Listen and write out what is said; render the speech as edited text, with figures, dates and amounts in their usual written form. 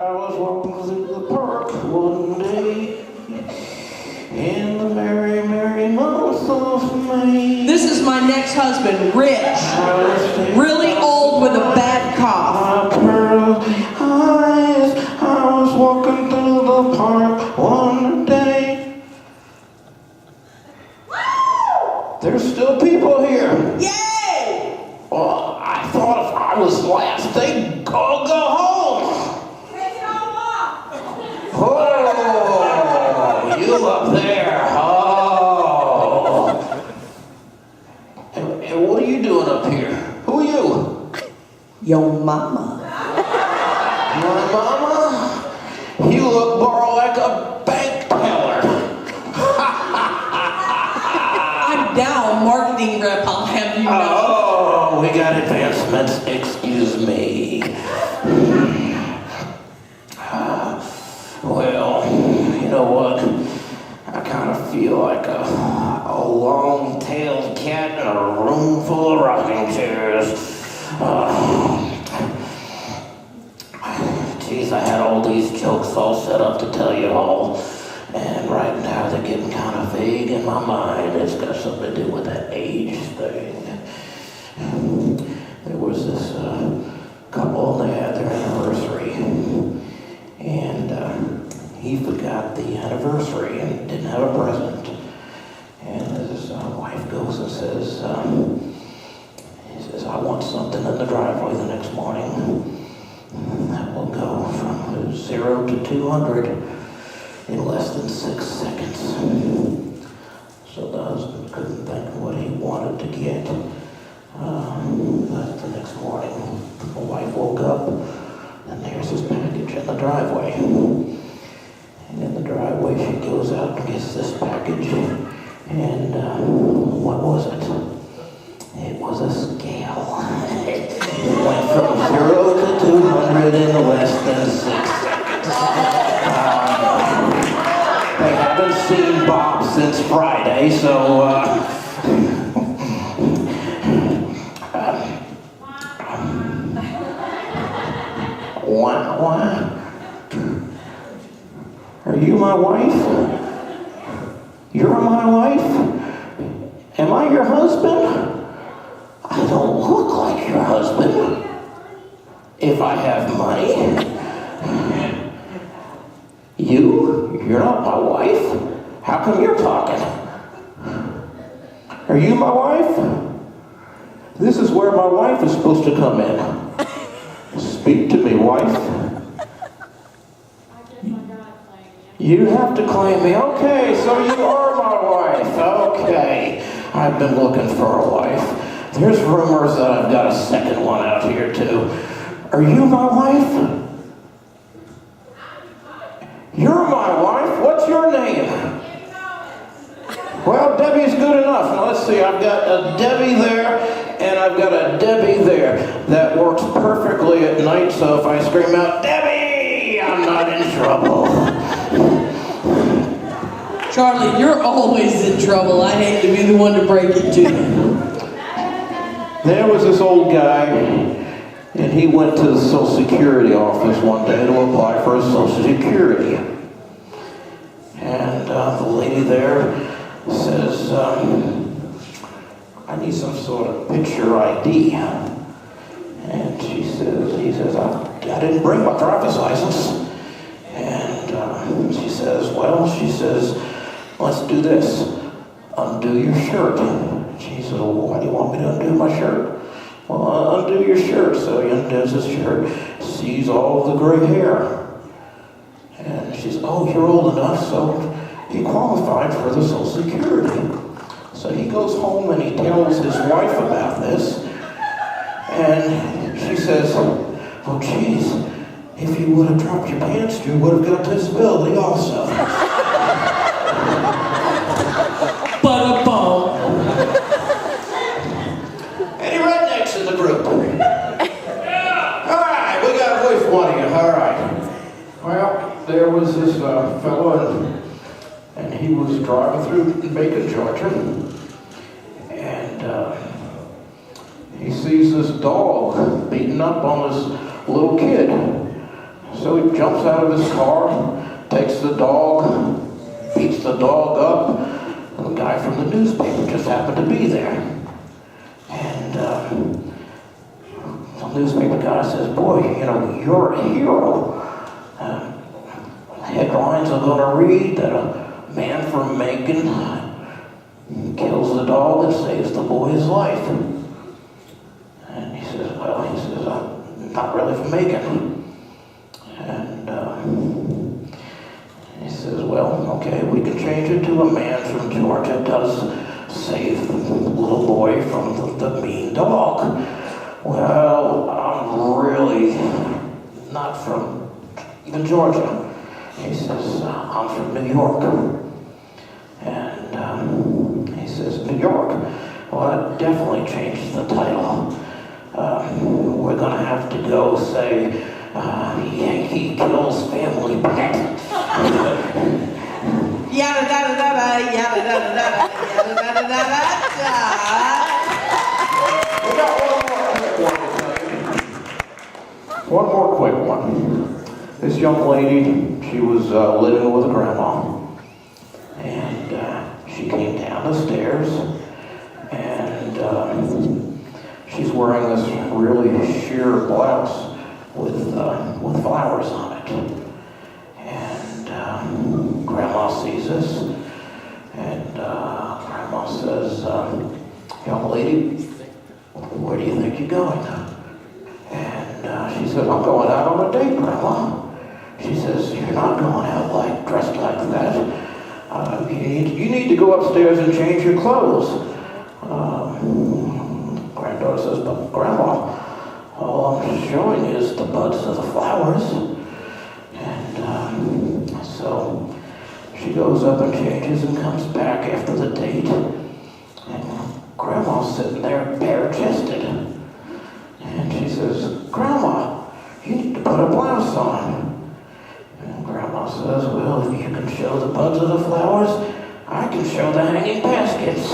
I was walking through the park one day in the very merry month of May. This is my next husband, Rich. Really old with a bad cough. My pearl eyes, I was walking through the park one day. There's still people here. Yay! Well, I thought if I was last, they'd go home. Oh, you up there. Oh. And what are you doing up here? Who are you? Your mama. My mama? You look more like a bank teller. I'm down marketing rep, I'll have you know. Oh, we got advancements. Excuse me. Well, you know what? I kind of feel like a long-tailed cat in a room full of rocking chairs. Geez, I had all these jokes all set up to tell you all, and right now they're getting kind of vague in my mind. It's got something to do with that age thing. There was this couple, and they had their anniversary, and he forgot the anniversary and didn't have a present. And his wife goes and says, he says, I want something in the driveway the next morning that will go from 0 to 200 in less than 6 seconds. So the husband couldn't think of what he wanted to get. But the next morning, the wife woke up and there's his package in the driveway. And in the driveway, she goes out and gets this package. And what was it? It was a scale. It went from 0 to 200 in less than 6 seconds. They haven't seen Bob since Friday, so Wah. Are you my wife? You're my wife? Am I your husband? I don't look like your husband. If I have money. You're not my wife? How come you're talking? Are you my wife? This is where my wife is supposed to come in. Speak to me, wife. You have to claim me. Okay, so you are my wife. Okay. I've been looking for a wife. There's rumors that I've got a second one out here, too. Are you my wife? You're my wife? What's your name? Well, Debbie's good enough. Now, let's see. I've got a Debbie there, and I've got a Debbie there. That works perfectly at night, so if I scream out, Debbie, I'm not in trouble. Charlie, you're always in trouble. I hate to be the one to break it to you. There was this old guy, and he went to the Social Security office one day to apply for his Social Security. And the lady there says, I need some sort of picture ID. And he says, I didn't bring my driver's license. And she says, let's do this. Undo your shirt. She says, well, why do you want me to undo my shirt? Well, undo your shirt. So he undoes his shirt, sees all the gray hair. And she says, oh, you're old enough, so he qualified for the Social Security. So he goes home and he tells his wife about this. And she says, oh, geez, if you would have dropped your pants, you would have got disability also. Ba-da-bum. Any rednecks in the group? All right, we got a voice for one of you. All right. Well, there was this fellow, and he was driving through Macon, Georgia, and he sees this dog beating up on this little kid. So So he jumps out of his car, takes the dog, beats the dog up, and the guy from the newspaper just happened to be there. And the newspaper guy says, boy, you know, you're a hero. Headlines are going to read that a man from Macon kills the dog and saves the boy's life. And he says, well, I'm not really from Macon. And he says, well, okay, we can change it to a man from Georgia does save the little boy from the mean dog. Well, I'm really not from even Georgia. He says, I'm from New York. And he says, New York? Well, that definitely changed the title. We're going to have to go say, Yankee kills family pet. Yada da da da da, yada da da da, yada da da da da. We got one more quick one. This young lady, she was living with a grandma, and she came down the stairs, and she's wearing this really sheer blouse with flowers on it. And grandma sees this, and grandma says, young lady, where do you think you're going? And she says, I'm going out on a date, grandma. She says, you're not going out dressed like that. You need to go upstairs and change your clothes. Granddaughter says, but grandma, all I'm showing is the buds of the flowers. And so she goes up and changes and comes back after the date. And grandma's sitting there bare-chested. And she says, grandma, you need to put a blouse on. And grandma says, well, if you can show the buds of the flowers, I can show the hanging baskets.